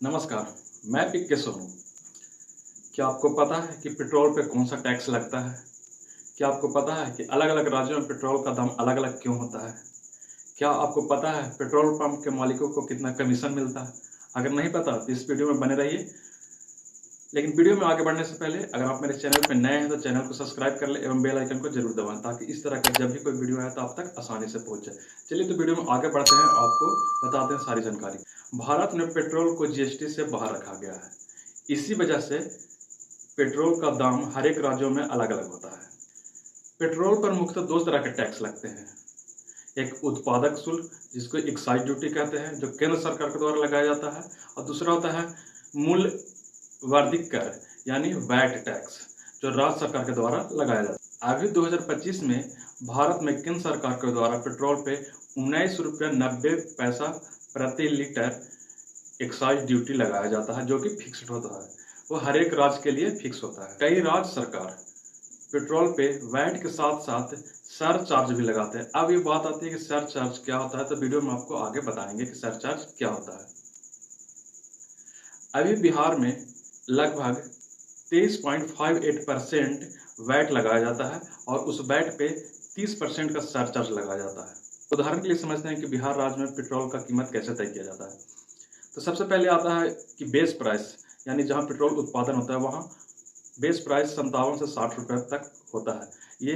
नमस्कार, मैं पिक सोनू। क्या आपको पता है कि पेट्रोल पे कौन सा टैक्स लगता है? क्या आपको पता है कि अलग-अलग राज्यों में पेट्रोल का दाम अलग-अलग क्यों होता है? क्या आपको पता है पेट्रोल पंप के मालिकों को कितना कमीशन मिलता है? अगर नहीं पता तो इस वीडियो में बने रहिए। लेकिन वीडियो में आगे बढ़ने से पहले अगर आप मेरे चैनल पर नए हैं तो चैनल को सब्सक्राइब कर ले एवं बेल आइकन को जरूर दबाएं ताकि इस तरह का जब भी कोई वीडियो आए तो आप तक आसानी से पहुंच जाए। चलिए तो वीडियो में आगे बढ़ते हैं, आपको बताते हैं सारी जानकारी। भारत में पेट्रोल को जीएसटी से बाहर रखा गया है। इसी वजह से पेट्रोल का दाम हर एक राज्यों में अलग अलग होता है। पेट्रोल पर मुख्यतः दो तरह के टैक्स लगते हैं। एक उत्पादक शुल्क जिसको एक्साइज ड्यूटी कहते हैं, जो केंद्र सरकार के द्वारा लगाया जाता है, और दूसरा होता है मूल्य वर्धित कर यानी वैट टैक्स, जो राज्य सरकार के द्वारा लगाया जाता है। अभी 2025 में भारत में केंद्र सरकार के द्वारा पेट्रोल पे 19 रुपया 90 पैसा प्रति लीटर एक्साइज ड्यूटी लगाया जाता है, जो कि फिक्स्ड होता है। वो हर एक राज्य के लिए फिक्स होता है। कई राज्य सरकार पेट्रोल पे वैट के साथ साथ सर चार्ज भी लगाते हैं। अब ये बात आती है कि सर चार्ज क्या होता है, तो वीडियो में आपको आगे बताएंगे कि सर चार्ज क्या होता है। अभी बिहार में लगभग 23.58% वैट लगाया जाता है और उस वैट पे 30% का सरचार्ज लगाया जाता है। उदाहरण के लिए समझते हैं कि बिहार राज्य में पेट्रोल का कीमत कैसे तय किया जाता है। तो सबसे पहले आता है कि बेस प्राइस, यानी जहां पेट्रोल उत्पादन होता है वहां बेस प्राइस 57 से 60 रुपए तक होता है। ये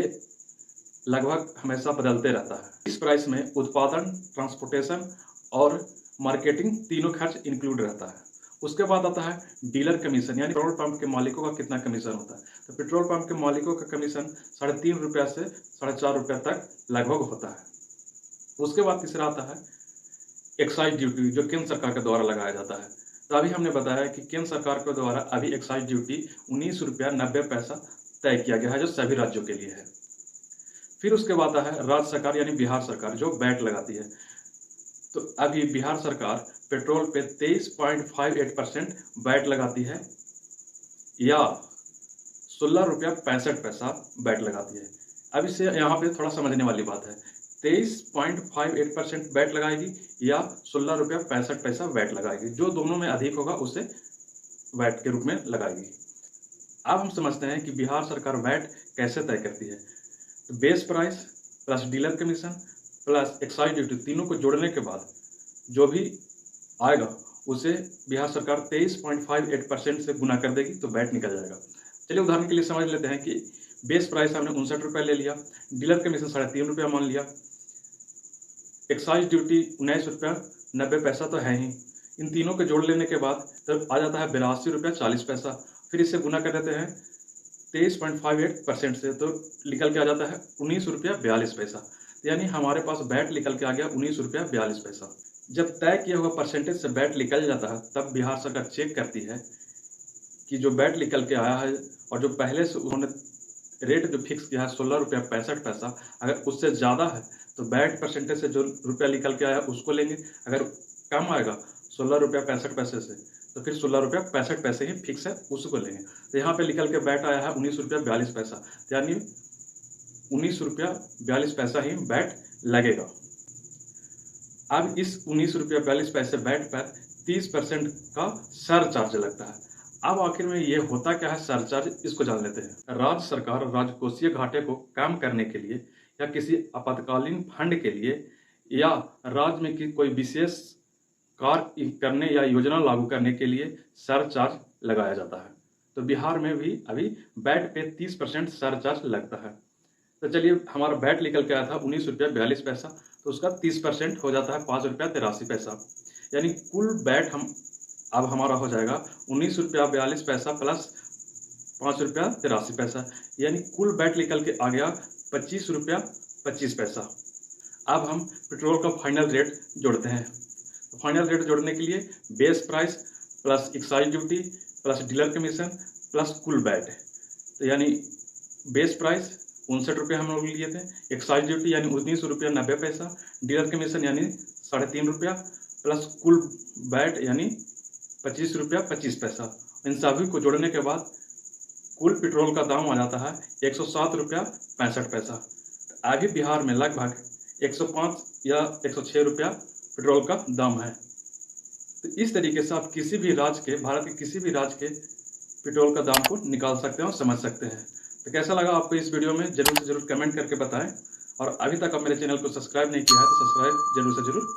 लगभग हमेशा बदलते रहता है। इस प्राइस में उत्पादन, ट्रांसपोर्टेशन और मार्केटिंग तीनों खर्च इंक्लूड रहता है। उसके बाद आता है डीलर कमीशन, यानी पेट्रोल पंप के मालिकों का कितना कमीशन होता है। तो पेट्रोल पंप के मालिकों का कमीशन 3.5 रुपया से 4.5 रुपया तक लगभग होता है। उसके बाद तीसरा आता है एक्साइज ड्यूटी, जो केंद्र सरकार के द्वारा लगाया जाता है। तो अभी हमने बताया कि केंद्र सरकार के द्वारा अभी एक्साइज ड्यूटी 19 रुपया 90 पैसा तय किया गया है, जो सभी राज्यों के लिए है। फिर उसके बाद आता है राज्य सरकार यानी बिहार सरकार, जो वैट लगाती है। तो अभी बिहार सरकार पेट्रोल पे 23.58% वैट लगाती है या 16 रुपया 65 पैसा वैट लगाती है। अब इससे यहाँ पे थोड़ा समझने वाली बात है। 23.58% वैट लगाएगी या 16 रुपया 65 पैसा वैट लगाएगी। जो दोनों में अधिक होगा उसे वैट के रूप में लगाएगी। अब हम समझते हैं कि बिहार सरकार वैट कैसे तय करती है। तो base price plus dealer commission plus excise duty तीनों को जोड़ने के बाद जो भी आएगा उसे बिहार सरकार 23.58% से गुना कर देगी तो वैट निकल जाएगा। चलिए उदाहरण के लिए समझ लेते हैं कि बेस प्राइस हमने 59 रुपया ले लिया, डीलर कमीशन 3.5 रुपया मान लिया, एक्साइज ड्यूटी 19 रुपया 90 पैसा तो है ही। इन तीनों को जोड़ लेने के बाद तब आ जाता है 82 रुपया 40 पैसा। फिर इसे गुना कर देते हैं 23.58% से, तो निकल के आ जाता है 19 रुपया 42 पैसा। यानी हमारे पास वैट निकल के आ गया 19 रुपया 42 पैसा। जब तय किया हुआ परसेंटेज से वैट निकल जाता है तब बिहार सरकार चेक करती है कि जो वैट निकल के आया है और जो पहले से उन्होंने रेट जो फिक्स किया है 16 रुपया 65 पैसा, अगर उससे ज़्यादा है तो वैट परसेंटेज से जो रुपया निकल के आया उसको लेंगे। अगर कम आएगा 16 रुपया 65 पैसे से तो फिर 16 रुपया 65 पैसे ही फिक्स है, उसको लेंगे। तो यहाँ पे निकल के वैट आया है 19 रुपया 42 पैसा, यानी 19 रुपया 42 पैसा ही वैट लगेगा। अब इस 19 रुपया 42 पैसे वैट पर 30% का सरचार्ज लगता है। अब आखिर में ये होता क्या है सरचार्ज, इसको जान लेते हैं। राज्य सरकार राजकोषीय घाटे को कम करने के लिए या किसी आपातकालीन फंड के लिए या राज्य में की कोई विशेष कार्य करने या योजना लागू करने के लिए सरचार्ज लगाया जाता है। तो बिहार में भी अभी वैट पे 30% सरचार्ज लगता है। तो चलिए हमारा वैट निकल के आया था 19 रुपया 42 पैसा, तो उसका 30% हो जाता है 5 रुपया 83 पैसा। यानी कुल वैट अब हमारा हो जाएगा 19 रुपया 42 पैसा प्लस 5 रुपया 83 पैसा, यानी कुल वैट निकल के आ गया 25 रुपया 25 पैसा। अब हम पेट्रोल का फाइनल रेट जोड़ते हैं। तो फाइनल रेट जोड़ने के लिए base price plus excise duty plus dealer commission plus कुल वैट, तो यानी बेस प्राइस 59 रुपये हम लोग लिए थे, एक्साइज ड्यूटी यानी 19 रुपया 90 पैसा, डीलर कमीशन यानी 3.5 रुपया प्लस कुल वैट यानी 25 रुपया 25 पैसा। इन सभी को जोड़ने के बाद कुल पेट्रोल का दाम आ जाता है 107 रुपया 65 पैसा। अभी बिहार में लगभग 105 या 106 रुपया पेट्रोल का दाम है। तो इस तरीके से आप किसी भी राज्य के, भारत के किसी भी राज्य के पेट्रोल का दाम को निकाल सकते हैं और समझ सकते हैं। तो कैसा लगा आपको इस वीडियो में, ज़रूर से ज़रूर कमेंट करके बताएं। और अभी तक आप मेरे चैनल को सब्सक्राइब नहीं किया है तो सब्सक्राइब जरूर से जरूर करें।